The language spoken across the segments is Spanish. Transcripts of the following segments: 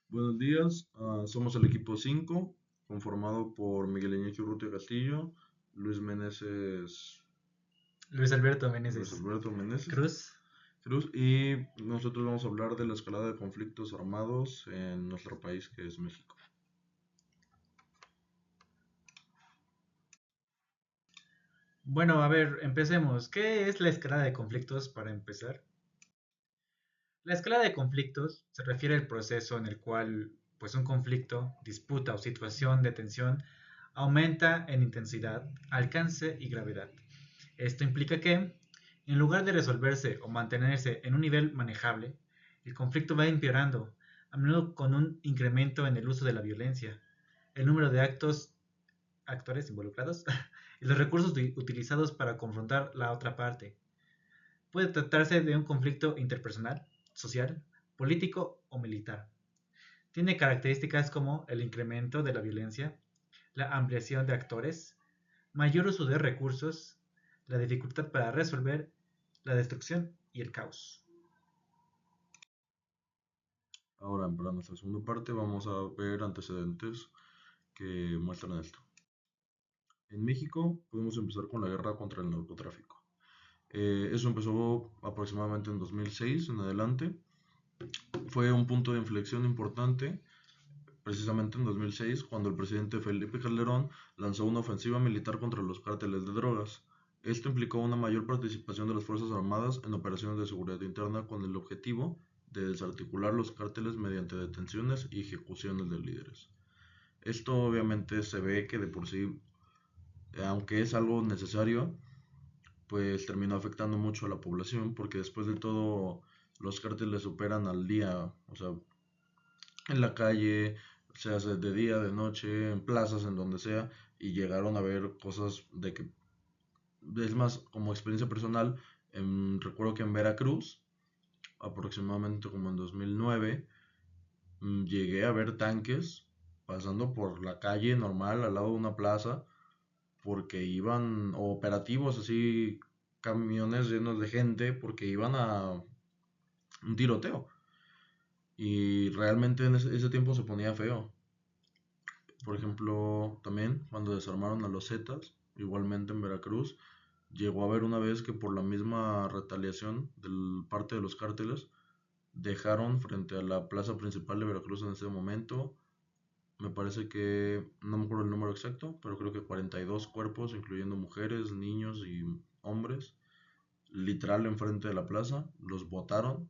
Buenos días, somos el equipo 5, conformado por Miguel Iñaki Urrutia Castillo, Luis Meneses, Luis Alberto Luis Meneses Alberto Meneses Cruz. Cruz, y nosotros vamos a hablar de la escalada de conflictos armados en nuestro país, que es México. Bueno, a ver, empecemos. ¿Qué es la escalada de conflictos para empezar? La escalada de conflictos se refiere al proceso en el cual pues un conflicto, disputa o situación de tensión aumenta en intensidad, alcance y gravedad. Esto implica que, en lugar de resolverse o mantenerse en un nivel manejable, el conflicto va empeorando, a menudo con un incremento en el uso de la violencia, el número de actores involucrados y los recursos utilizados para confrontar la otra parte. Puede tratarse de un conflicto interpersonal, social, político o militar. Tiene características como el incremento de la violencia, la ampliación de actores, mayor uso de recursos, la dificultad para resolver, la destrucción y el caos. Ahora, para nuestra segunda parte, vamos a ver antecedentes que muestran esto. En México, podemos empezar con la guerra contra el narcotráfico. Eso empezó aproximadamente en 2006 en adelante. Fue un punto de inflexión importante precisamente en 2006, cuando el presidente Felipe Calderón lanzó una ofensiva militar contra los cárteles de drogas. Esto implicó una mayor participación de las Fuerzas Armadas en operaciones de seguridad interna con el objetivo de desarticular los cárteles mediante detenciones y ejecuciones de líderes. Esto obviamente se ve que de por sí, aunque es algo necesario, pues terminó afectando mucho a la población porque después de todo los cárteles operan al día, o sea, en la calle, se hace de día, de noche, en plazas, en donde sea, y llegaron a ver cosas de que, es más, como experiencia personal, recuerdo que en Veracruz, aproximadamente como en 2009, llegué a ver tanques pasando por la calle normal al lado de una plaza, porque iban, o operativos así, camiones llenos de gente, porque iban a un tiroteo. Y realmente en ese tiempo se ponía feo. Por ejemplo, también cuando desarmaron a los Zetas, igualmente en Veracruz, llegó a haber una vez que por la misma retaliación del parte de los cárteles, dejaron frente a la plaza principal de Veracruz en ese momento, me parece que, no me acuerdo el número exacto, pero creo que 42 cuerpos, incluyendo mujeres, niños y hombres, literal enfrente de la plaza, los botaron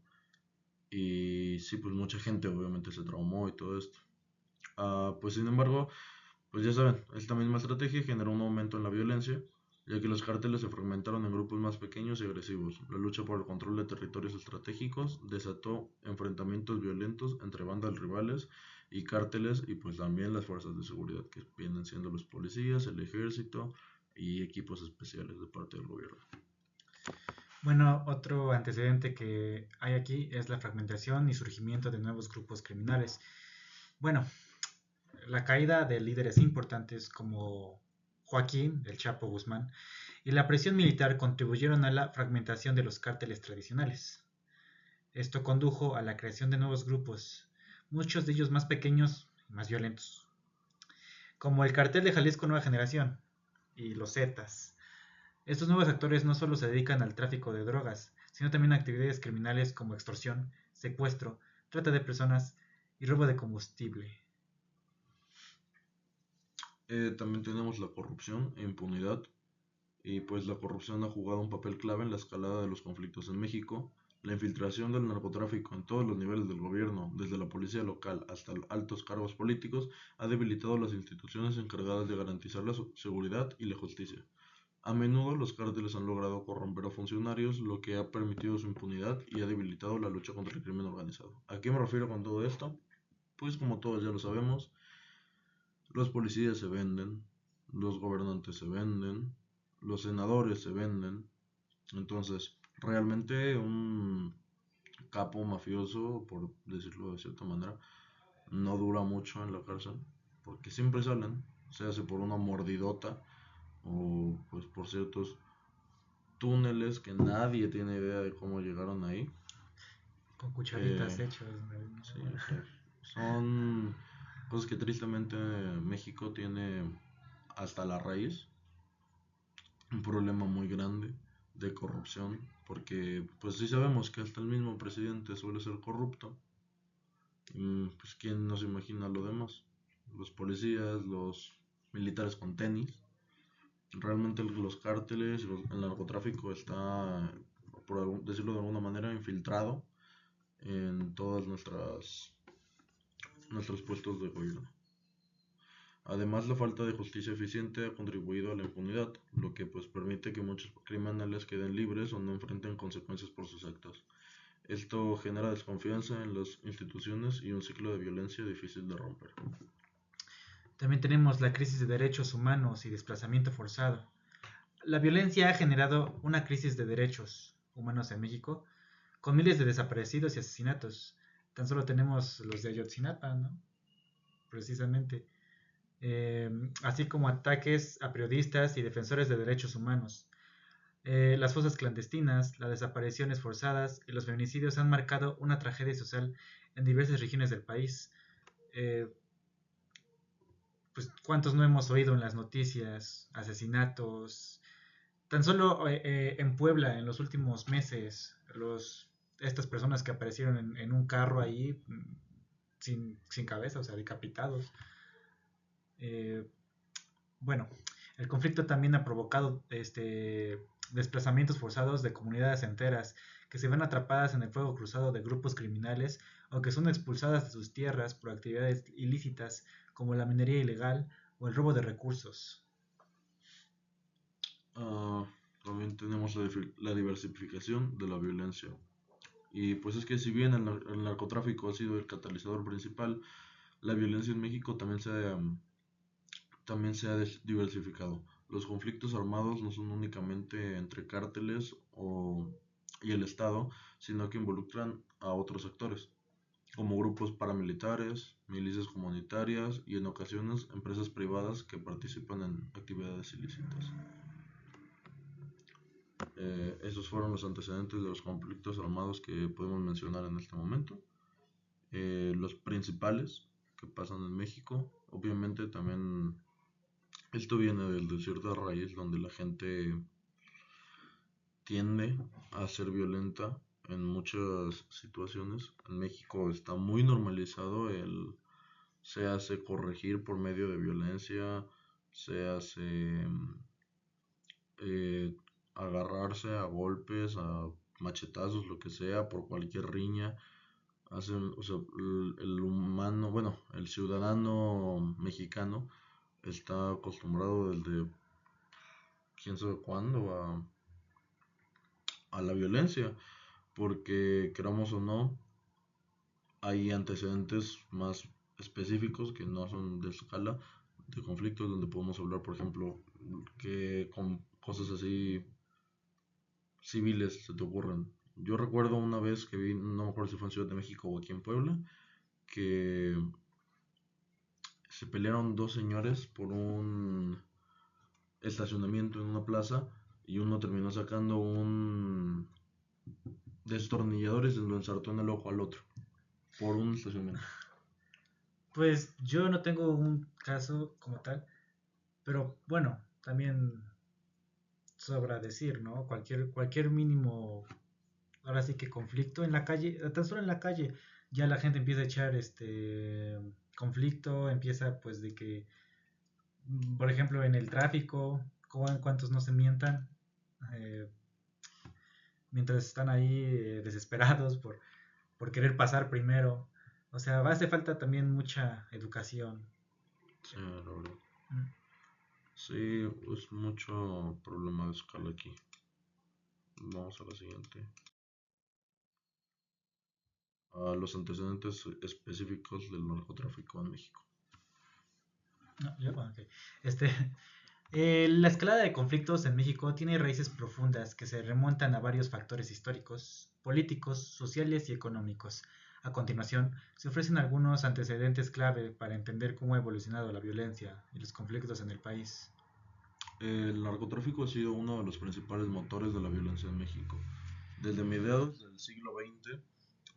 y sí, pues mucha gente obviamente se traumó y todo esto. Pues sin embargo, pues ya saben, esta misma estrategia generó un aumento en la violencia, ya que los cárteles se fragmentaron en grupos más pequeños y agresivos. La lucha por el control de territorios estratégicos desató enfrentamientos violentos entre bandas rivales y cárteles y pues también las fuerzas de seguridad que vienen siendo los policías, el ejército y equipos especiales de parte del gobierno. Bueno, otro antecedente que hay aquí es la fragmentación y surgimiento de nuevos grupos criminales. Bueno, la caída de líderes importantes como Joaquín, el Chapo Guzmán, y la presión militar contribuyeron a la fragmentación de los cárteles tradicionales. Esto condujo a la creación de nuevos grupos, muchos de ellos más pequeños y más violentos, como el cartel de Jalisco Nueva Generación y los Zetas. Estos nuevos actores no solo se dedican al tráfico de drogas, sino también a actividades criminales como extorsión, secuestro, trata de personas y robo de combustible. También tenemos la corrupción e impunidad, y pues la corrupción ha jugado un papel clave en la escalada de los conflictos en México. La infiltración del narcotráfico en todos los niveles del gobierno, desde la policía local hasta altos cargos políticos, ha debilitado las instituciones encargadas de garantizar la seguridad y la justicia. A menudo los cárteles han logrado corromper a funcionarios, lo que ha permitido su impunidad y ha debilitado la lucha contra el crimen organizado. ¿A qué me refiero con todo esto? Pues como todos ya lo sabemos, los policías se venden, los gobernantes se venden, los senadores se venden. Entonces, realmente un capo mafioso, por decirlo de cierta manera, no dura mucho en la cárcel, porque siempre salen, se hace por una mordidota o pues por ciertos túneles que nadie tiene idea de cómo llegaron ahí. Con cucharitas Eh, hechos. sí, o sea, son cosas que tristemente México tiene hasta la raíz, un problema muy grande de corrupción, porque pues sí sabemos que hasta el mismo presidente suele ser corrupto. Pues quién nos imagina lo demás, los policías, los militares con tenis. Realmente los cárteles, el narcotráfico está, por decirlo de alguna manera, infiltrado en todas nuestros puestos de gobierno. Además, la falta de justicia eficiente ha contribuido a la impunidad, lo que pues permite que muchos criminales queden libres o no enfrenten consecuencias por sus actos. Esto genera desconfianza en las instituciones y un ciclo de violencia difícil de romper. También tenemos la crisis de derechos humanos y desplazamiento forzado. La violencia ha generado una crisis de derechos humanos en México, con miles de desaparecidos y asesinatos. Tan solo tenemos los de Ayotzinapa, ¿no? Precisamente. Así como ataques a periodistas y defensores de derechos humanos. Las fosas clandestinas, las desapariciones forzadas y los feminicidios han marcado una tragedia social en diversas regiones del país. Eh, pues, ¿cuántos no hemos oído en las noticias? Asesinatos. Tan solo en Puebla, en los últimos meses, estas personas que aparecieron en un carro ahí sin cabeza, o sea, decapitados. Eh, bueno, el conflicto también ha provocado desplazamientos forzados de comunidades enteras que se ven atrapadas en el fuego cruzado de grupos criminales o que son expulsadas de sus tierras por actividades ilícitas como la minería ilegal o el robo de recursos. Ah, también tenemos la diversificación de la violencia. Y pues es que si bien el narcotráfico ha sido el catalizador principal, la violencia en México también se ha diversificado. Los conflictos armados no son únicamente entre cárteles y el Estado, sino que involucran a otros actores, como grupos paramilitares, milicias comunitarias y en ocasiones empresas privadas que participan en actividades ilícitas. Esos fueron los antecedentes de los conflictos armados que podemos mencionar en este momento. Los principales que pasan en México, obviamente también esto viene del de cierta raíz donde la gente tiende a ser violenta en muchas situaciones. En México está muy normalizado el se hace corregir por medio de violencia, se hace eh, agarrarse a golpes, a machetazos, lo que sea, por cualquier riña. Hacen, o sea, el humano, bueno, el ciudadano mexicano está acostumbrado desde quién sabe cuándo a la violencia, porque queramos o no, hay antecedentes más específicos que no son de escala de conflictos donde podemos hablar, por ejemplo, que con cosas así civiles se te ocurren. Yo recuerdo una vez que vi, no me acuerdo si fue en Ciudad de México o aquí en Puebla, que se pelearon dos señores por un estacionamiento en una plaza y uno terminó sacando un destornillador y se lo ensartó en el ojo al otro por un estacionamiento. Pues yo no tengo un caso como tal, pero bueno, también sobra decir, ¿no? Cualquier mínimo, ahora sí que conflicto en la calle, tan solo en la calle, ya la gente empieza a echar conflicto, empieza pues de que, por ejemplo, en el tráfico, cuántos no se mientan, eh, mientras están ahí desesperados por querer pasar primero. O sea, hace falta también mucha educación. Sí, la verdad. Mm. Sí, es mucho problema de escala aquí. Vamos a la siguiente. A los antecedentes específicos del narcotráfico en México. No, ok. Este, la escalada de conflictos en México tiene raíces profundas que se remontan a varios factores históricos, políticos, sociales y económicos. A continuación, se ofrecen algunos antecedentes clave para entender cómo ha evolucionado la violencia y los conflictos en el país. El narcotráfico ha sido uno de los principales motores de la violencia en México. Desde mediados del siglo XX,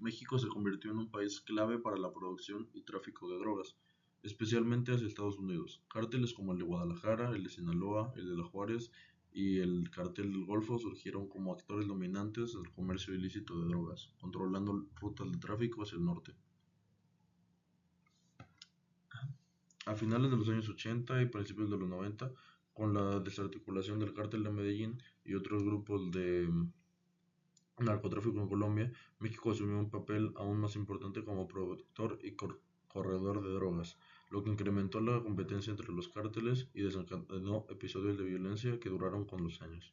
México se convirtió en un país clave para la producción y tráfico de drogas, especialmente hacia Estados Unidos. Cárteles como el de Guadalajara, el de Sinaloa, el de La Juárez y el Cartel del Golfo surgieron como actores dominantes del comercio ilícito de drogas, controlando rutas de tráfico hacia el norte. A finales de los años 80 y principios de los 90, con la desarticulación del Cártel de Medellín y otros grupos de narcotráfico en Colombia, México asumió un papel aún más importante como productor y corredor de drogas, lo que incrementó la competencia entre los cárteles y desencadenó episodios de violencia que duraron con los años.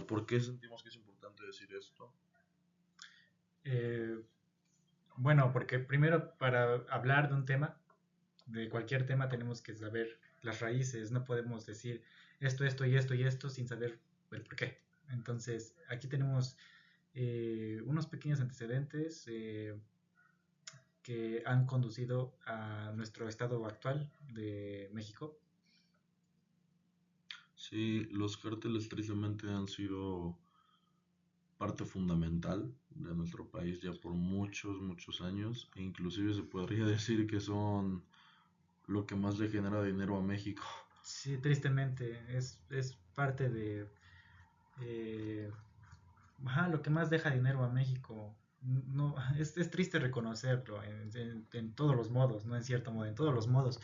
¿Por qué sentimos que es importante decir esto? Eh, bueno, porque primero para hablar de un tema, de cualquier tema, tenemos que saber las raíces. No podemos decir esto y esto y esto sin saber el por qué. Entonces, aquí tenemos unos pequeños antecedentes que han conducido a nuestro estado actual de México. Sí, los cárteles tristemente han sido parte fundamental de nuestro país ya por muchos años, e inclusive se podría decir que son lo que más le genera dinero a México. Sí, tristemente, es parte de eh, lo que más deja dinero a México. No, es triste reconocerlo en todos los modos, no en cierto modo, en todos los modos.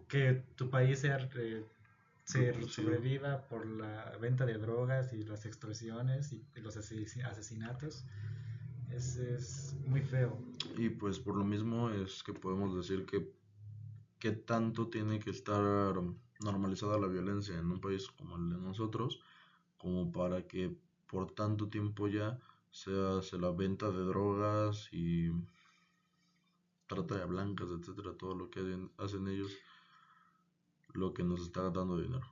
Que tu país se Reconocido. sobreviva por la venta de drogas y las extorsiones y los asesinatos es muy feo. Y pues por lo mismo es que podemos decir que tanto tiene que estar normalizada la violencia en un país como el de nosotros, como para que por tanto tiempo ya se hace la venta de drogas y trata de blancas, etcétera, todo lo que hacen ellos, lo que nos está dando dinero.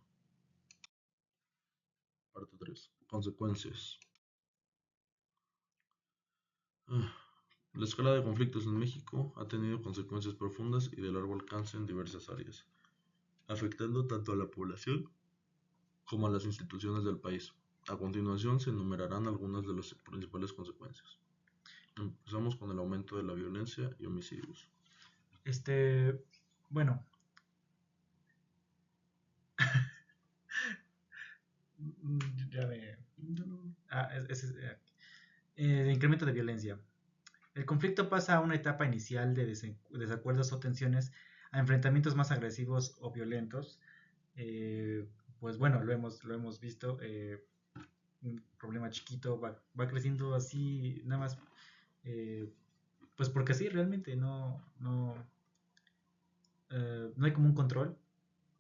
Parte 3. Consecuencias. Ah, La escala de conflictos en México ha tenido consecuencias profundas y de largo alcance en diversas áreas, afectando tanto a la población como a las instituciones del país. A continuación se enumerarán algunas de las principales consecuencias. Empezamos con el aumento de la violencia y homicidios. Este, bueno, ya me... incremento de violencia. El conflicto pasa a una etapa inicial de desacuerdos o tensiones a enfrentamientos más agresivos o violentos. Pues bueno, lo hemos visto. Un problema chiquito va creciendo así, nada más. eh, pues porque sí, realmente no hay como un control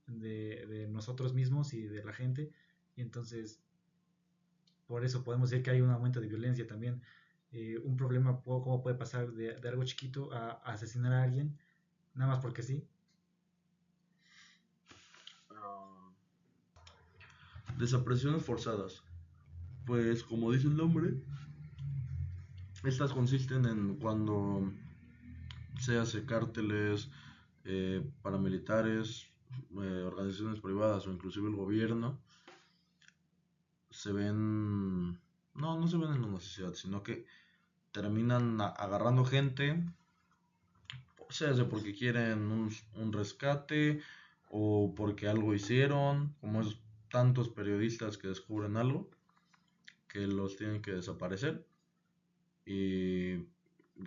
de nosotros mismos y de la gente. Y entonces, por eso podemos decir que hay un aumento de violencia también. Un problema, ¿cómo puede pasar de algo chiquito a asesinar a alguien? Nada más porque sí. Ah, Desapariciones forzadas. Pues como dice el nombre, estas consisten en cuando se hace cárteles, paramilitares, organizaciones privadas o inclusive el gobierno se ven, no se ven en la necesidad, sino que terminan agarrando gente, sea porque quieren un rescate o porque algo hicieron, como es tantos periodistas que descubren algo, que los tienen que desaparecer y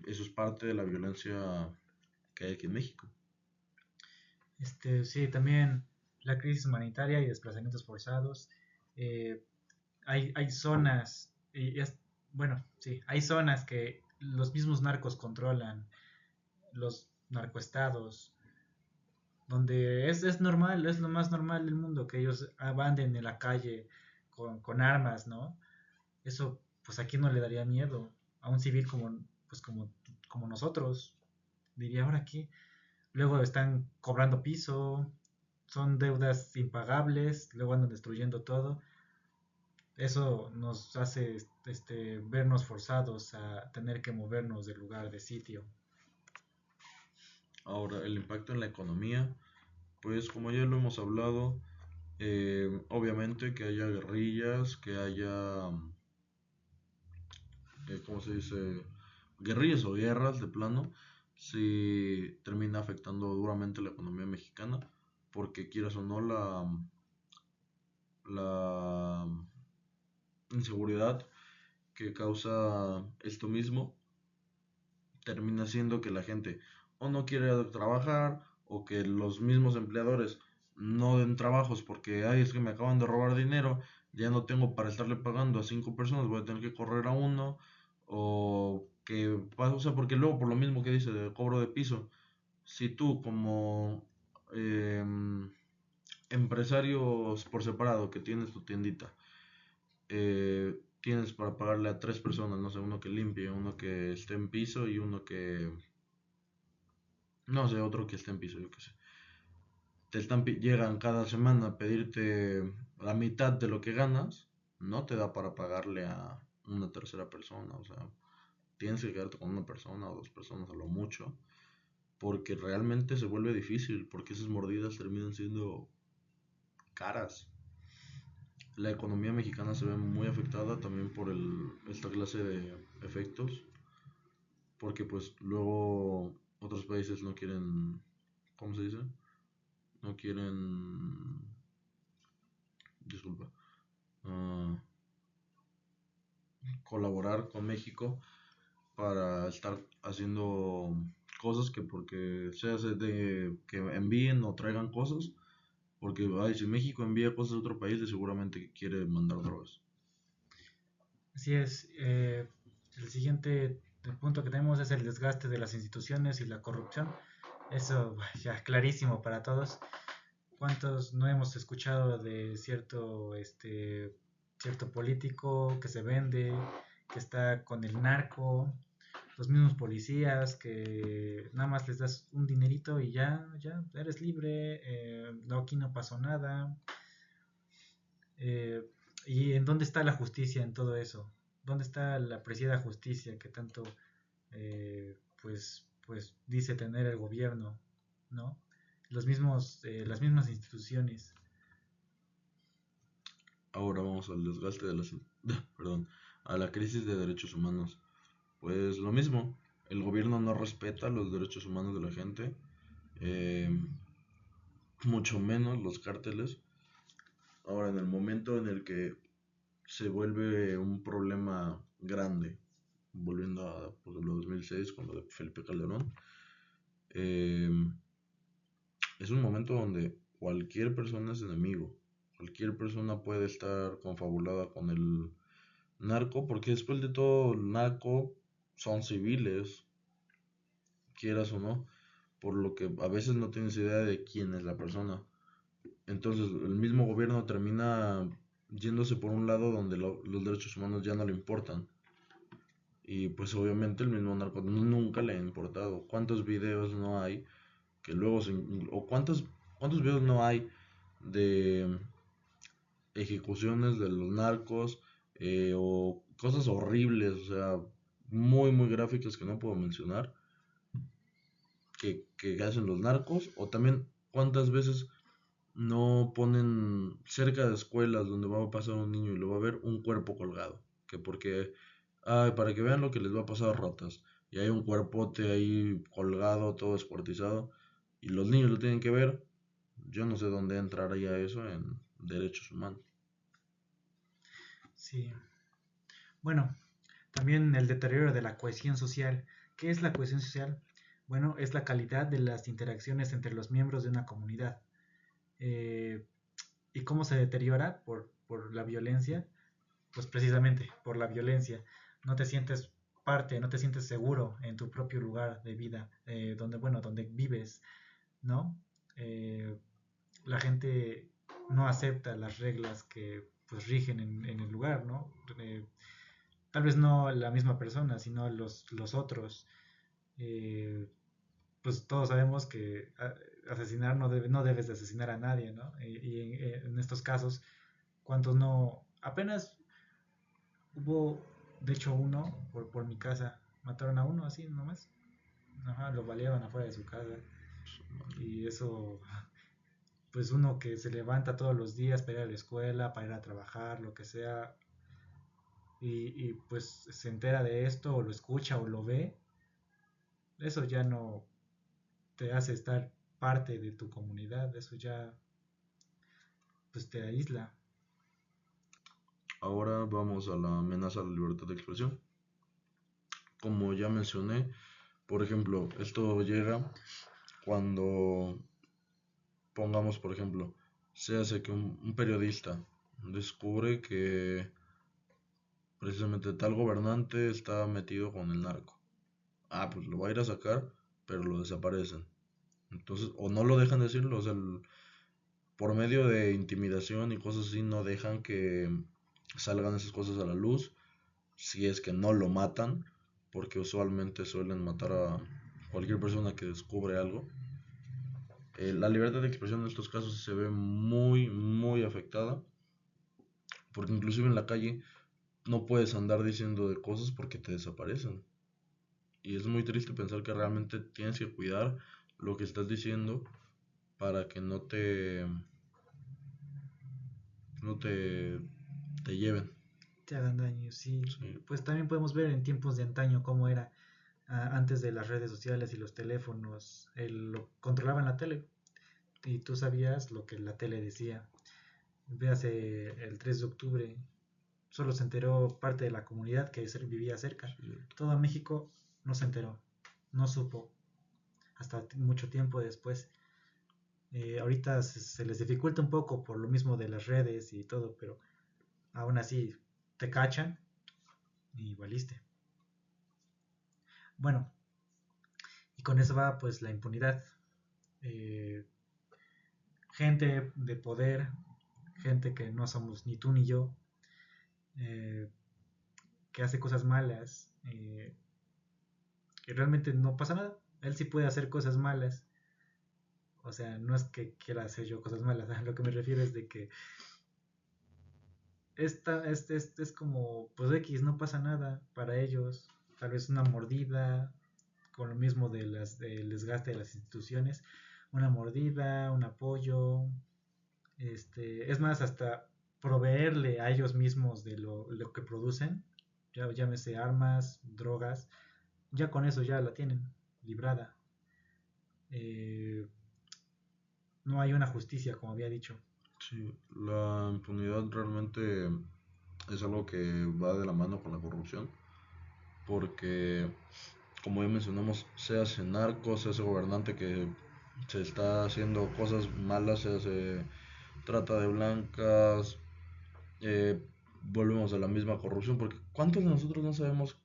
eso es parte de la violencia que hay aquí en México. Sí, también la crisis humanitaria y desplazamientos forzados. Eh, hay zonas, bueno, sí, hay zonas que los mismos narcos controlan, los narcoestados, donde es normal, es lo más normal del mundo que ellos anden en la calle con armas, ¿no? Eso, pues aquí no le daría miedo a un civil pues como nosotros. Diría, ¿ahora qué? Luego están cobrando piso, son deudas impagables, luego andan destruyendo todo. Eso nos hace vernos forzados a tener que movernos del lugar de sitio. Ahora, el impacto en la economía, pues como ya lo hemos hablado, obviamente que haya guerrillas, que haya ¿cómo se dice? Guerrillas o guerras de plano, sí termina afectando duramente la economía mexicana, porque quieras o no, la inseguridad que causa esto mismo termina siendo que la gente o no quiere trabajar o que los mismos empleadores no den trabajos porque, ay, es que me acaban de robar dinero, ya no tengo para estarle pagando a 5 personas, voy a tener que correr a uno, o que pasa, o sea, porque luego por lo mismo que dice de cobro de piso, si tú como empresarios por separado que tienes tu tiendita, tienes para pagarle a 3 personas, no sé, uno que limpie, uno que esté en piso y uno que, no sé, otro que esté en piso, yo qué sé. Llegan cada semana a pedirte la mitad de lo que ganas, no te da para pagarle a una tercera persona, o sea, tienes que quedarte con una persona o 2 personas a lo mucho, porque realmente se vuelve difícil, porque esas mordidas terminan siendo caras. La economía mexicana se ve muy afectada también por esta clase de efectos, porque pues luego otros países no quieren, ¿cómo se dice? No quieren, disculpa, ah, colaborar con México para estar haciendo cosas que porque se hace de que envíen o traigan cosas, porque ay, si México envía cosas a otro país, seguramente quiere mandar drogas. Así es. El siguiente punto que tenemos es el desgaste de las instituciones y la corrupción. Eso ya clarísimo para todos. ¿Cuántos no hemos escuchado de cierto político que se vende, que está con el narco, los mismos policías que nada más les das un dinerito y ya eres libre, no, aquí no pasó nada? Eh, ¿Y en dónde está la justicia en todo eso? ¿Dónde está la apreciada justicia que tanto pues dice tener el gobierno, ¿no? Las mismas instituciones. Ahora vamos al desgaste de las, perdón, a la crisis de derechos humanos. Pues lo mismo, el gobierno no respeta los derechos humanos de la gente, eh, mucho menos los cárteles. Ahora, en el momento en el que se vuelve un problema grande, volviendo a por ejemplo, 2006 con lo de Felipe Calderón, eh, es un momento donde cualquier persona es enemigo, cualquier persona puede estar confabulada con el narco, porque después de todo el narco son civiles, quieras o no, por lo que a veces no tienes idea de quién es la persona. Entonces el mismo gobierno termina yéndose por un lado donde los derechos humanos ya no le importan. Y pues obviamente el mismo narco nunca le ha importado. ¿Cuántos videos no hay que luego o cuántos videos no hay de ejecuciones de los narcos, o cosas horribles, o sea, muy muy gráficas que no puedo mencionar, que hacen los narcos? O también cuántas veces no ponen cerca de escuelas donde va a pasar un niño y lo va a ver un cuerpo colgado, que porque, ay, para que vean lo que les va a pasar a ratas, y hay un cuerpote ahí colgado, todo descuartizado, y los niños lo tienen que ver. Yo no sé dónde entraría eso en derechos humanos. Sí. Bueno, también el deterioro de la cohesión social. ¿Qué es la cohesión social? Bueno, es la calidad de las interacciones entre los miembros de una comunidad. Eh, ¿Y cómo se deteriora? Por la violencia. Pues precisamente por la violencia. No te sientes parte, no te sientes seguro en tu propio lugar de vida, donde vives, ¿no? Eh, la gente no acepta las reglas que pues rigen en el lugar, ¿no? Tal vez no la misma persona, sino los otros. Eh, pues todos sabemos que asesinar no debes de asesinar a nadie, ¿no? Y en estos casos, ¿cuántos no? Apenas hubo, de hecho, uno por mi casa. Mataron a uno así nomás. Ajá, lo baleaban afuera de su casa. Y eso, pues uno que se levanta todos los días para ir a la escuela, para ir a trabajar, lo que sea, y pues se entera de esto o lo escucha o lo ve, eso ya no te hace estar parte de tu comunidad, eso ya pues te aísla. Ahora vamos a la amenaza a la libertad de expresión. Como ya mencioné, por ejemplo, esto llega cuando pongamos, por ejemplo, se hace que un periodista descubre que precisamente tal gobernante está metido con el narco. Ah, pues lo va a ir a sacar, pero lo desaparecen. Entonces, o no lo dejan decirlo, o sea, por medio de intimidación y cosas así, no dejan que salgan esas cosas a la luz, si es que no lo matan, porque usualmente suelen matar a cualquier persona que descubre algo. La libertad de expresión en estos casos se ve muy, muy afectada, porque inclusive en la calle no puedes andar diciendo de cosas porque te desaparecen. Y es muy triste pensar que realmente tienes que cuidar lo que estás diciendo para que no te lleven. Te hagan daño, sí. Sí, Pues también podemos ver en tiempos de antaño cómo era antes de las redes sociales y los teléfonos, lo controlaban la tele y tú sabías lo que la tele decía. Véase el 3 de octubre, solo se enteró parte de la comunidad que vivía cerca. cierto. Todo México no se enteró, no supo, hasta mucho tiempo después. Ahorita se les dificulta un poco por lo mismo de las redes y todo, pero aún así te cachan y valiste. Bueno, y con eso va pues la impunidad. Eh, Gente de poder, gente que no somos ni tú ni yo, eh, que hace cosas malas, que realmente no pasa nada. Él sí puede hacer cosas malas. O sea, no es que quiera hacer yo cosas malas. A lo que me refiero es de que es como, pues X, no pasa nada para ellos. Tal vez una mordida, con lo mismo del desgaste de las instituciones. Una mordida, un apoyo. Es más, hasta proveerle a ellos mismos de lo que producen. Ya llámese armas, drogas. Ya con eso ya la tienen librada. Eh, no hay una justicia, como había dicho. Sí, la impunidad realmente es algo que va de la mano con la corrupción, porque como ya mencionamos, sea ese narco, sea ese gobernante que se está haciendo cosas malas, sea se trata de blancas, volvemos a la misma corrupción, porque ¿cuántos de nosotros no sabemos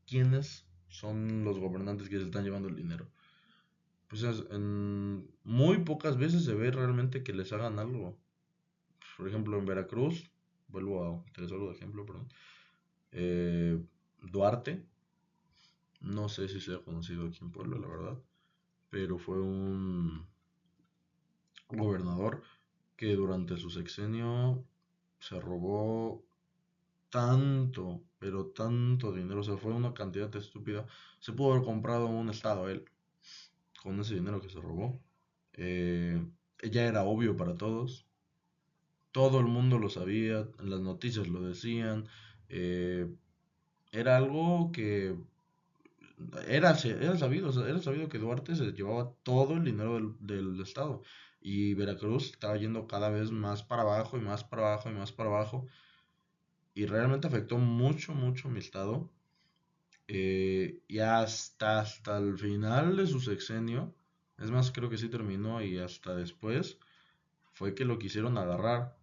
quiénes son los gobernantes que se están llevando el dinero? Pues muy pocas veces se ve realmente que les hagan algo. Por ejemplo, en Veracruz, vuelvo a utilizar de ejemplo, perdón. Duarte, no sé si sea conocido aquí en Puebla, la verdad, pero fue un gobernador que durante su sexenio se robó tanto, pero tanto dinero, o sea, fue una cantidad estúpida. Se pudo haber comprado un estado él con ese dinero que se robó. Eh, ya era obvio para todos. Todo el mundo lo sabía, en las noticias lo decían. eh, Era algo que era sabido, o sea, era sabido que Duarte se llevaba todo el dinero del estado y Veracruz estaba yendo cada vez más para abajo y más para abajo y más para abajo y realmente afectó mucho, mucho mi estado. Y hasta el final de su sexenio, es más, creo que sí terminó y hasta después fue que lo quisieron agarrar.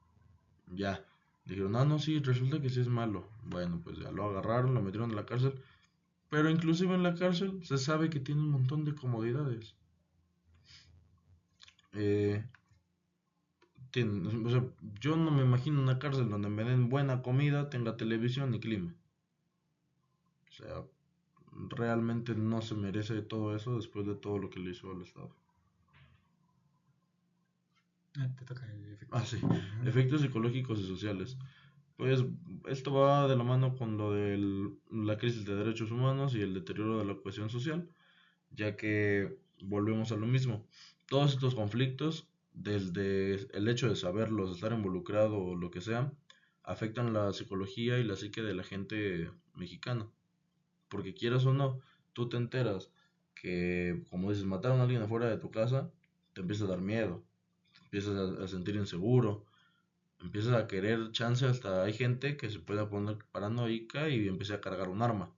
Ya, dijeron, ah, no, sí, resulta que sí es malo. Bueno, pues ya lo agarraron, lo metieron en la cárcel. Pero inclusive en la cárcel se sabe que tiene un montón de comodidades. Eh, o sea, yo no me imagino una cárcel donde me den buena comida, tenga televisión y clima. O sea, realmente no se merece todo eso después de todo lo que le hizo al Estado. Te toca Ah, efectos. sí, efectos psicológicos y sociales. Pues esto va de la mano con lo de la crisis de derechos humanos y el deterioro de la cohesión social, ya que volvemos a lo mismo. Todos estos conflictos, desde el hecho de saberlos, de estar involucrado o lo que sea, afectan la psicología y la psique de la gente mexicana. Porque quieras o no, tú te enteras que, como dices, mataron a alguien afuera de tu casa, te empieza a dar miedo, te empiezas a sentir inseguro, empiezas a querer chance, hasta hay gente que se puede poner paranoica y empieza a cargar un arma.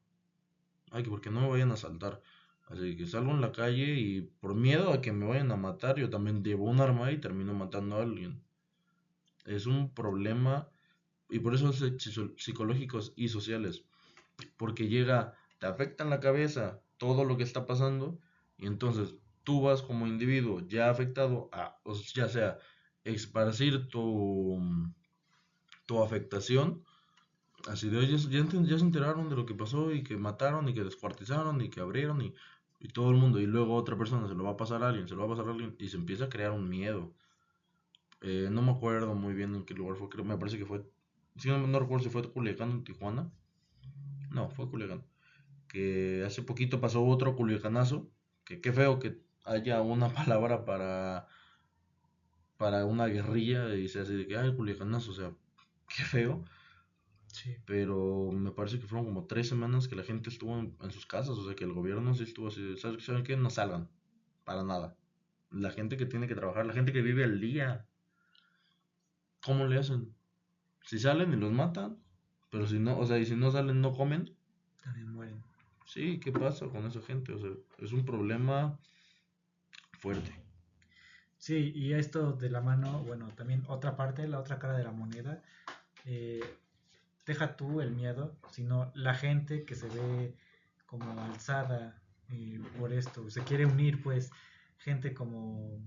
Ay, que porque no me vayan a asaltar. Así que salgo en la calle y por miedo a que me vayan a matar, yo también llevo un arma y termino matando a alguien. Es un problema y por eso es psicológicos y sociales. Porque llega, te afecta en la cabeza todo lo que está pasando y entonces tú vas como individuo ya afectado a, o ya sea, esparcir tu afectación. Así de, oye, ya se enteraron de lo que pasó y que mataron y que descuartizaron y que abrieron y todo el mundo. Y luego otra persona se lo va a pasar a alguien, se lo va a pasar a alguien y se empieza a crear un miedo. No me acuerdo muy bien en qué lugar fue, creo, me parece que fue, si no recuerdo si fue Culiacán o Tijuana. No, fue Culiacán. Que hace poquito pasó otro culiacanazo. Que qué feo que haya una palabra para una guerrilla y sea así de que, ay, culiacanazo, o sea, qué feo. Sí. Pero me parece que fueron como 3 semanas que la gente estuvo en sus casas, o sea que el gobierno sí estuvo así, ¿saben qué? No salgan, para nada. La gente que tiene que trabajar, la gente que vive al día, ¿cómo le hacen? Si salen y los matan, pero si no, o sea, y si no salen no comen, También mueren. sí, ¿qué pasa con esa gente? O sea, es un problema fuerte. Sí, y esto de la mano, bueno, también otra parte, la otra cara de la moneda, eh, deja tú el miedo, sino la gente que se ve como alzada por esto, se quiere unir, pues, gente como,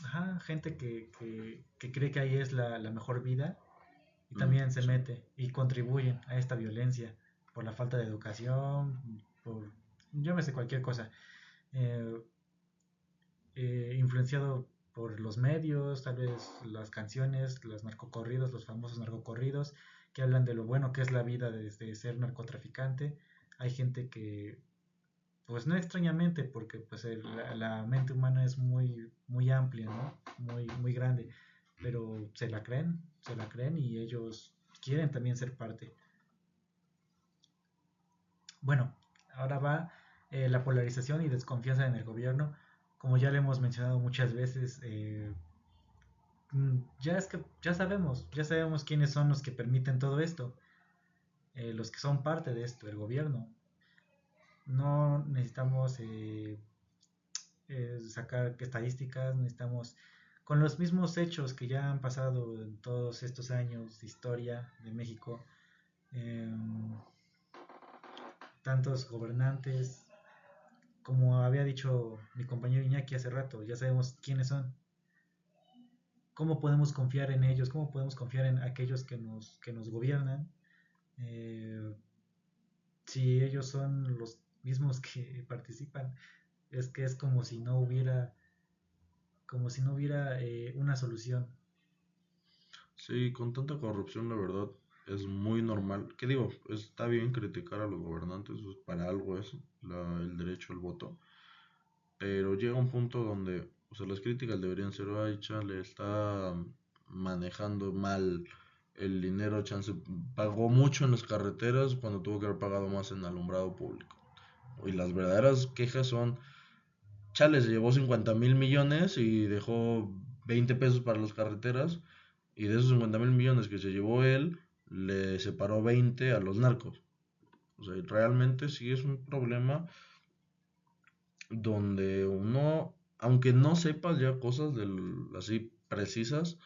ajá, gente que cree que ahí es la mejor vida y también se Sí. mete y contribuyen a esta violencia por la falta de educación, por, yo me sé, cualquier cosa. Eh, Influenciado por los medios, tal vez las canciones, los narcocorridos, los famosos narcocorridos, que hablan de lo bueno que es la vida desde ser narcotraficante. Hay gente que, pues no extrañamente, porque pues la mente humana es muy amplia, ¿no? Muy grande, pero se la creen y ellos quieren también ser parte. Bueno, ahora va la polarización y desconfianza en el gobierno. Como ya le hemos mencionado muchas veces, ya es que ya sabemos quiénes son los que permiten todo esto, los que son parte de esto, el gobierno. No necesitamos sacar estadísticas, necesitamos, con los mismos hechos que ya han pasado en todos estos años de historia de México, eh, tantos gobernantes, como había dicho mi compañero Iñaki hace rato, ya sabemos quiénes son. ¿Cómo podemos confiar en ellos? ¿Cómo podemos confiar en aquellos que nos gobiernan? Eh, si ellos son los mismos que participan, es que es como si no hubiera una solución. Sí, con tanta corrupción, la verdad, es muy normal. ¿Qué digo? Está bien criticar a los gobernantes, pues, para algo es el derecho al voto. Pero llega un punto donde, o sea, las críticas deberían ser, ay, chale, está manejando mal el dinero, chance, pagó mucho en las carreteras cuando tuvo que haber pagado más en alumbrado público. Y las verdaderas quejas son, chale, se llevó 50.000 millones y dejó 20 pesos para las carreteras, y de esos 50.000 millones que se llevó él, le separó 20 a los narcos. O sea, realmente sí es un problema donde uno, aunque no sepas ya cosas así precisas,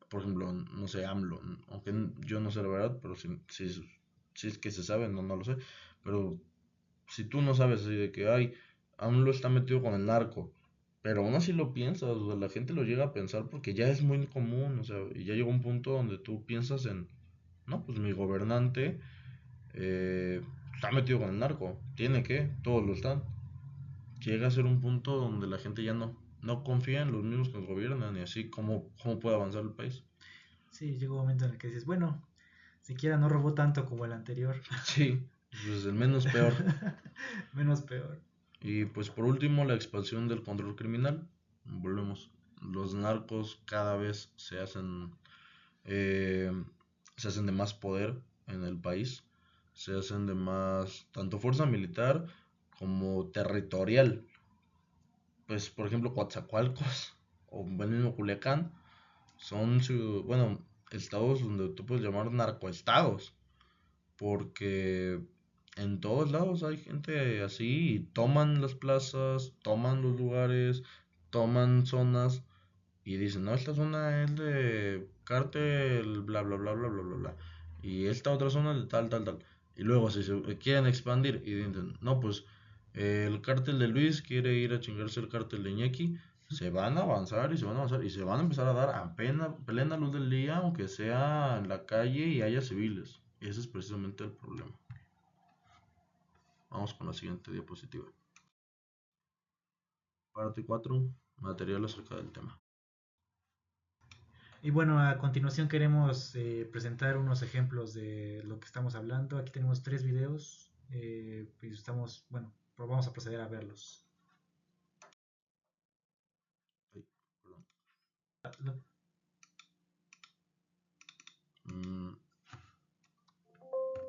por ejemplo, no sé, AMLO, aunque yo no sé la verdad, pero si es que se sabe, no lo sé, pero si tú no sabes así de que, ay, AMLO está metido con el narco, pero aún así lo piensas, o sea, la gente lo llega a pensar porque ya es muy común, o sea, y ya llega un punto donde tú piensas en, no, pues mi gobernante está metido con el narco, tiene que, todos lo están. Llega a ser un punto donde la gente ya no confía en los mismos que nos gobiernan y así cómo puede avanzar el país. Sí, llega un momento en el que dices, bueno, siquiera no robó tanto como el anterior. Sí, pues el menos peor. Menos peor. Y pues por último, la expansión del control criminal. Volvemos. Los narcos cada vez se hacen eh, se hacen de más poder en el país, se hacen de más, tanto fuerza militar como territorial. Pues, por ejemplo, Coatzacoalcos o el mismo Culiacán son, bueno, estados donde tú puedes llamar narcoestados, porque en todos lados hay gente así y toman las plazas, toman los lugares, toman zonas y dicen, no, esta zona es de cártel, bla, bla, bla, bla, bla, bla, bla. Y esta otra zona es de tal, tal, tal. Y luego, si se quieren expandir y dicen, no, pues el cártel de Luis quiere ir a chingarse el cártel de Iñaki, se van a avanzar y se van a avanzar y se van a empezar a dar a plena luz del día, aunque sea en la calle y haya civiles. Y ese es precisamente el problema. Vamos con la siguiente diapositiva. Parte 4. Material acerca del tema. Y bueno, a continuación queremos presentar unos ejemplos de lo que estamos hablando. Aquí tenemos 3 videos y estamos, bueno, pues vamos a proceder a verlos. Ay, perdón. No, Mm,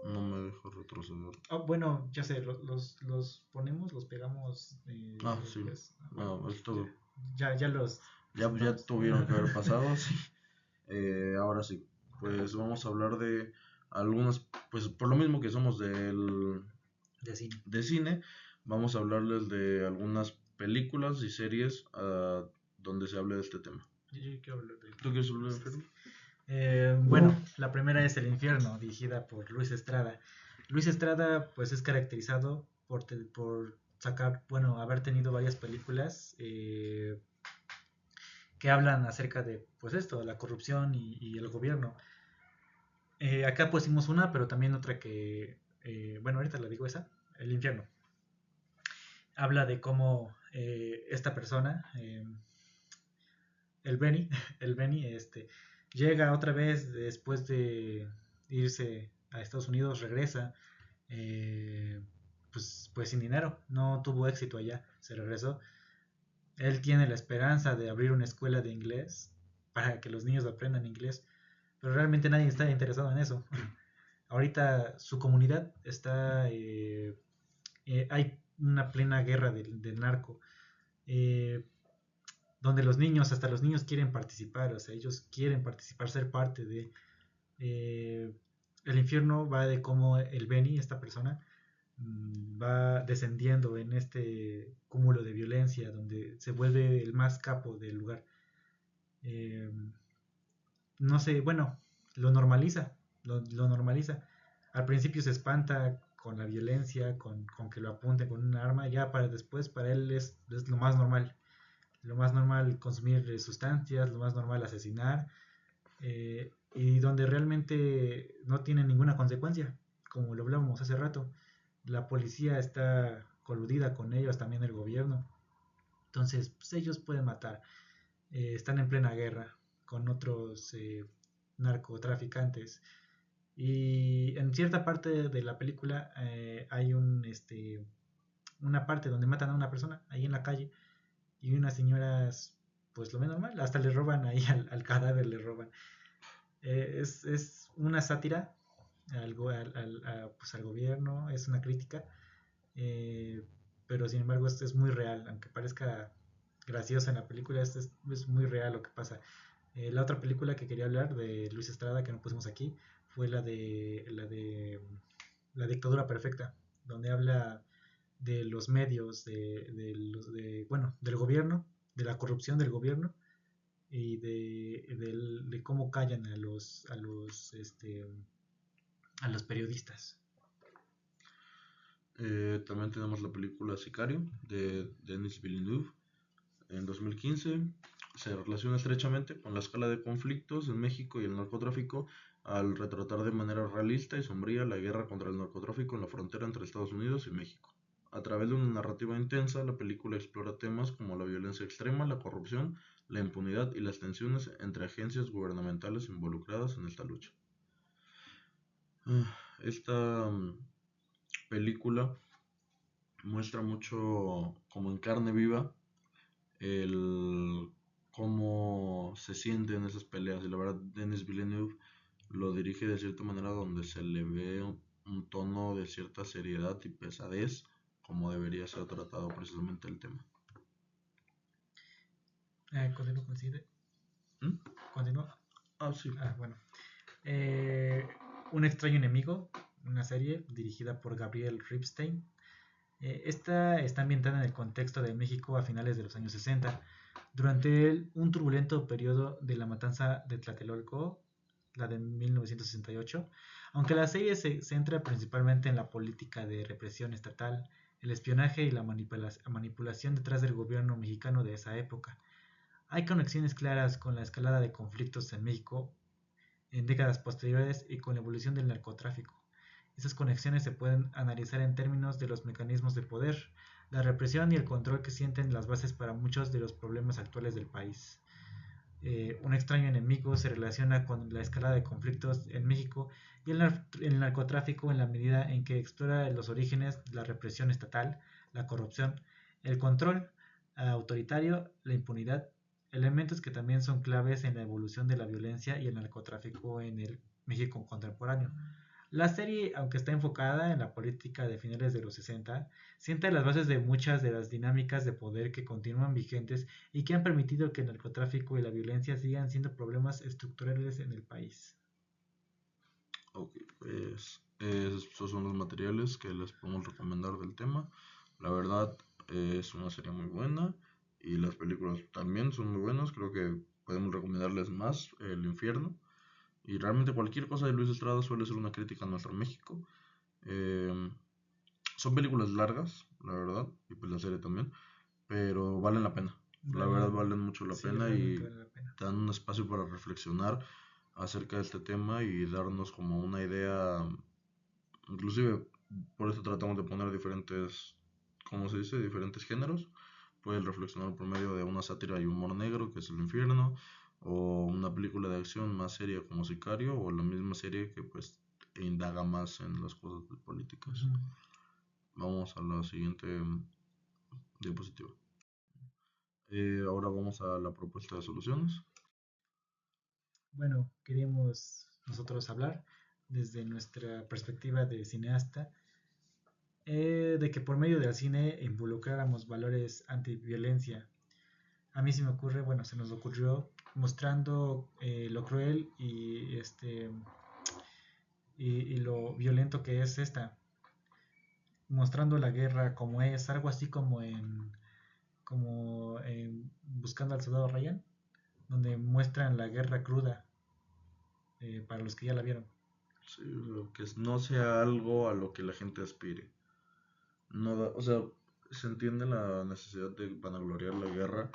no me dejo retroceder. bueno, ya sé, los ponemos, los pegamos Ah, sí. después. Bueno, No, ya, esto ya los ya presentamos. tuvieron que haber pasado, sí. Ahora sí, pues vamos a hablar de algunas, pues por lo mismo que somos De cine. de cine, vamos a hablarles de algunas películas y series donde se hable de este tema. Yo quiero hablar de... ¿Tú quieres hablar de enfermo? Bueno, la primera es El Infierno, dirigida por Luis Estrada. Luis Estrada, pues es caracterizado por sacar, bueno, haber tenido varias películas que hablan acerca de, pues esto, de la corrupción y el gobierno. Acá pusimos una, pero también otra que, bueno, ahorita la digo esa, El Infierno. Habla de cómo esta persona, el Benny, el Benny, llega otra vez después de irse a Estados Unidos, regresa, eh, pues sin dinero, no tuvo éxito allá, se regresó. Él tiene la esperanza de abrir una escuela de inglés para que los niños aprendan inglés, pero realmente nadie está interesado en eso. Ahorita su comunidad está, hay una plena guerra del narco. Eh, Donde los niños, hasta los niños quieren participar, o sea, ellos quieren participar, ser parte de... eh, el infierno va de cómo el Benny, esta persona, va descendiendo en este cúmulo de violencia donde se vuelve el más capo del lugar. Eh, no sé, bueno, lo normaliza, lo normaliza. Al principio se espanta con la violencia, con que lo apunten con un arma, ya para después, para él es lo más normal. Lo más normal consumir sustancias, lo más normal asesinar, y donde realmente no tiene ninguna consecuencia, como lo hablábamos hace rato. La policía está coludida con ellos, también el gobierno. Entonces, pues, ellos pueden matar. Están en plena guerra con otros narcotraficantes. Y en cierta parte de la película hay una parte donde matan a una persona ahí en la calle y unas señoras pues lo ven normal, hasta le roban ahí al cadáver, le roban. Es una sátira pues, al gobierno, es una crítica, eh, pero sin embargo es muy real, aunque parezca graciosa en la película, es muy real lo que pasa. La otra película que quería hablar de Luis Estrada que no pusimos aquí fue la de La dictadura perfecta, donde habla de los medios, bueno, del gobierno, de la corrupción del gobierno y de cómo callan a los periodistas. También tenemos la película Sicario de Denis Villeneuve en 2015. Se relaciona estrechamente con la escala de conflictos en México y el narcotráfico al retratar de manera realista y sombría la guerra contra el narcotráfico en la frontera entre Estados Unidos y México. A través de una narrativa intensa, la película explora temas como la violencia extrema, la corrupción, la impunidad y las tensiones entre agencias gubernamentales involucradas en esta lucha. Esta película muestra mucho como en carne viva el cómo se sienten esas peleas y la verdad Denis Villeneuve lo dirige de cierta manera donde se le ve un tono de cierta seriedad y pesadez, como debería ser tratado precisamente el tema. Continúa con el siguiente. ¿Mm? Continúa. Sí. Bueno. Un extraño enemigo, una serie dirigida por Gabriel Ripstein. Esta está ambientada en el contexto de México a finales de los años 60, durante un turbulento periodo de la matanza de Tlatelolco, la de 1968, aunque la serie se centra principalmente en la política de represión estatal, el espionaje y la manipulación detrás del gobierno mexicano de esa época. Hay conexiones claras con la escalada de conflictos en México en décadas posteriores y con la evolución del narcotráfico. Esas conexiones se pueden analizar en términos de los mecanismos de poder, la represión y el control que sienten las bases para muchos de los problemas actuales del país. Un extraño enemigo se relaciona con la escalada de conflictos en México y el narcotráfico en la medida en que explora los orígenes de la represión estatal, la corrupción, el control autoritario, la impunidad, elementos que también son claves en la evolución de la violencia y el narcotráfico en el México contemporáneo. La serie, aunque está enfocada en la política de finales de los 60, sienta las bases de muchas de las dinámicas de poder que continúan vigentes y que han permitido que el narcotráfico y la violencia sigan siendo problemas estructurales en el país. Ok, pues estos son los materiales que les podemos recomendar del tema. La verdad es una serie muy buena y las películas también son muy buenas. Creo que podemos recomendarles más El Infierno. Y realmente cualquier cosa de Luis Estrada suele ser una crítica a nuestro México. Son películas largas, la verdad, y pues la serie también, pero valen la pena. La verdad valen mucho la pena y vale la pena. dan un espacio para reflexionar acerca de este tema y darnos como una idea, inclusive por eso tratamos de poner diferentes, ¿cómo se dice? Diferentes géneros. Puedes reflexionar por medio de una sátira y humor negro, que es El Infierno, o una película de acción más seria como Sicario, o la misma serie que pues indaga más en las cosas políticas. Vamos a la siguiente diapositiva. Ahora vamos a la propuesta de soluciones. Bueno, queríamos nosotros hablar desde nuestra perspectiva de cineasta de que por medio del cine involucráramos valores antiviolencia. A mí se me ocurre, bueno, se nos ocurrió mostrando lo cruel y lo violento que es esta, mostrando la guerra como es, algo así como en Buscando al Soldado Ryan, donde muestran la guerra cruda para los que ya la vieron. Sí, que no sea algo a lo que la gente aspire. No o sea, se entiende la necesidad de vanagloriar la guerra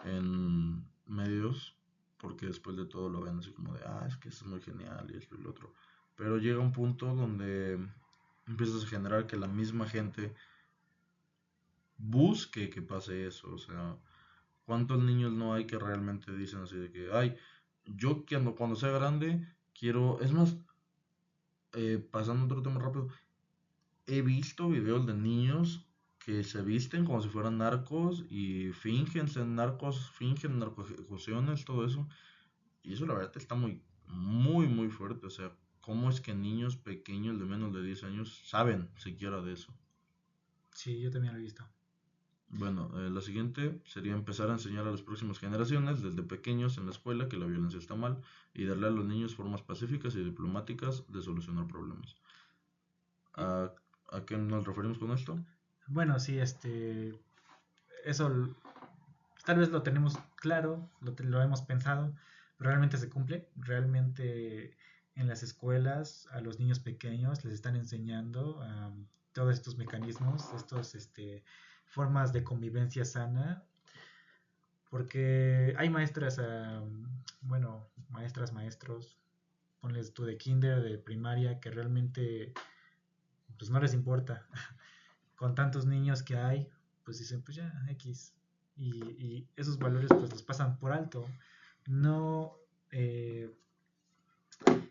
en medios, porque después de todo lo ven así como de, es que es muy genial y esto y lo otro. Pero llega un punto donde empiezas a generar que la misma gente busque que pase eso. O sea, ¿cuántos niños no hay que realmente dicen así de que, yo cuando sea grande quiero, es más, pasando a otro tema rápido, he visto videos de niños que se visten como si fueran narcos y fingen ser narcos, fingen narcoejecuciones, todo eso. Y eso la verdad está muy, muy, muy fuerte. O sea, ¿cómo es que niños pequeños de menos de 10 años saben siquiera de eso? Sí, yo también lo he visto. Bueno, la siguiente sería empezar a enseñar a las próximas generaciones desde pequeños en la escuela que la violencia está mal y darle a los niños formas pacíficas y diplomáticas de solucionar problemas. ¿A, a qué nos referimos con esto? Bueno, sí, eso tal vez lo tenemos claro, lo hemos pensado, pero realmente se cumple. Realmente en las escuelas a los niños pequeños les están enseñando todos estos mecanismos, estos formas de convivencia sana, porque hay maestras, bueno, maestras, maestros, ponles tú de kinder, de primaria, que realmente pues no les importa. Con tantos niños que hay, pues dicen, pues ya, X. Y esos valores pues los pasan por alto. No, eh,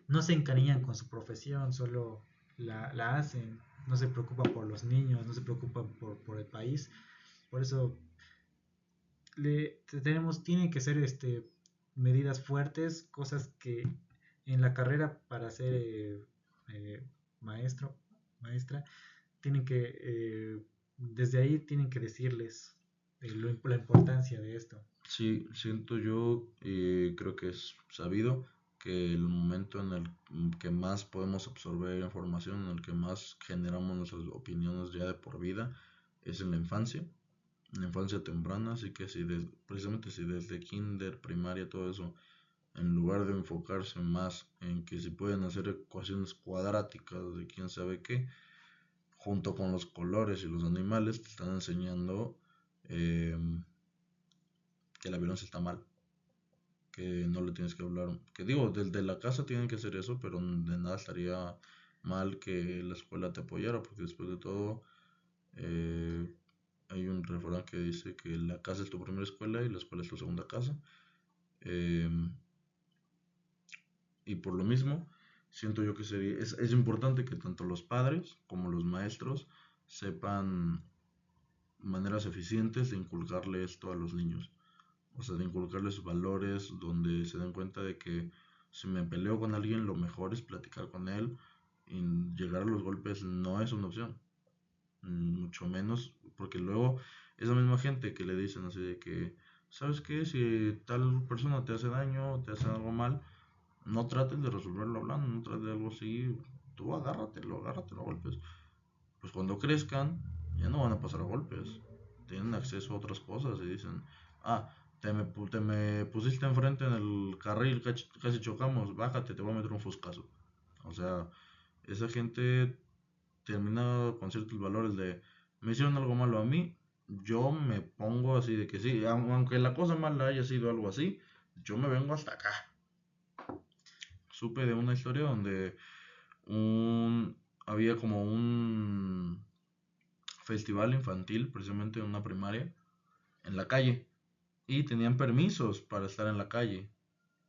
no se encariñan con su profesión, solo la hacen. No se preocupan por los niños, no se preocupan por el país. Por eso tienen que ser medidas fuertes, cosas que en la carrera para ser eh, maestro, maestra, tienen que, desde ahí tienen que decirles la importancia de esto. Sí, siento yo, creo que es sabido que el momento en el que más podemos absorber información, en el que más generamos nuestras opiniones ya de por vida, es en la infancia temprana, así que si precisamente si desde kinder, primaria, todo eso, en lugar de enfocarse más en que si pueden hacer ecuaciones cuadráticas de quién sabe qué, junto con los colores y los animales, te están enseñando em, que la violencia está mal, que no le tienes que hablar, que digo, desde la casa tienen que hacer eso, pero de nada estaría mal que la escuela te apoyara, porque después de todo eh, hay un refrán que dice que la casa es tu primera escuela y la escuela es tu segunda casa. eh, y por lo mismo, siento yo que es importante que tanto los padres como los maestros sepan maneras eficientes de inculcarle esto a los niños. O sea, de inculcarles valores donde se den cuenta de que si me peleo con alguien, lo mejor es platicar con él y llegar a los golpes no es una opción. Mucho menos, porque luego esa misma gente que le dicen así de que, ¿sabes qué? Si tal persona te hace daño, te hace algo mal, no trates de resolverlo hablando, no trates de algo así, tú agárratelo a golpes. Pues cuando crezcan, ya no van a pasar a golpes. Tienen acceso a otras cosas y dicen, ah, te me pusiste enfrente en el carril, casi chocamos, bájate, te voy a meter un fuscazo. O sea, esa gente termina con ciertos valores de, me hicieron algo malo a mí, yo me pongo así de que sí, aunque la cosa mala haya sido algo así, yo me vengo hasta acá. Supe de una historia donde había como un festival infantil, precisamente en una primaria, en la calle. Y tenían permisos para estar en la calle.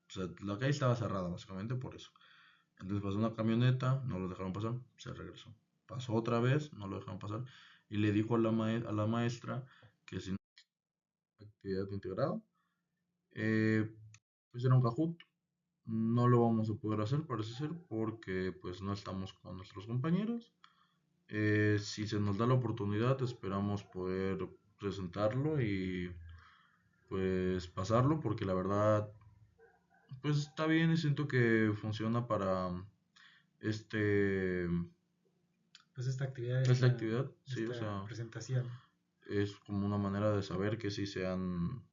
O sea, la calle estaba cerrada, básicamente por eso. Entonces pasó una camioneta, no lo dejaron pasar, se regresó. Pasó otra vez, no lo dejaron pasar. Y le dijo a a la maestra que si no había actividad integrada, eh, pues era un cajut. No lo vamos a poder hacer, parece ser, porque pues no estamos con nuestros compañeros. Si se nos da la oportunidad, esperamos poder presentarlo y pues pasarlo, porque la verdad, pues está bien y siento que funciona para este, Pues esta actividad, esta actividad, sí, o esta sea, presentación. es como una manera de saber que sí se han,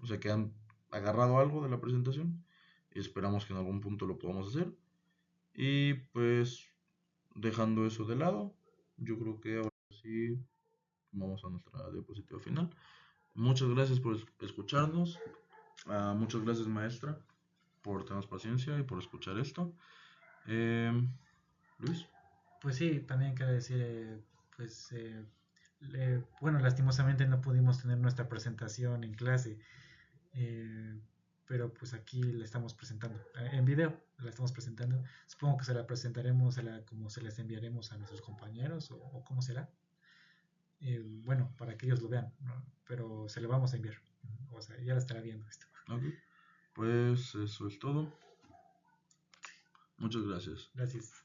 o sea, que han agarrado algo de la presentación y esperamos que en algún punto lo podamos hacer. Y pues dejando eso de lado, yo creo que ahora sí vamos a nuestra diapositiva final. Muchas gracias por escucharnos. Muchas gracias, maestra, por tener paciencia y por escuchar esto. Eh, Luis. Pues sí, también quiero decir, pues, bueno, lastimosamente no pudimos tener nuestra presentación en clase, eh, pero pues aquí la estamos presentando, en video la estamos presentando. Supongo que se la presentaremos, como se les enviaremos a nuestros compañeros o cómo será. Bueno, para que ellos lo vean, ¿no? Pero se lo vamos a enviar. O sea, ya la estará viendo esto. Ok, pues eso es todo. Muchas gracias. Gracias.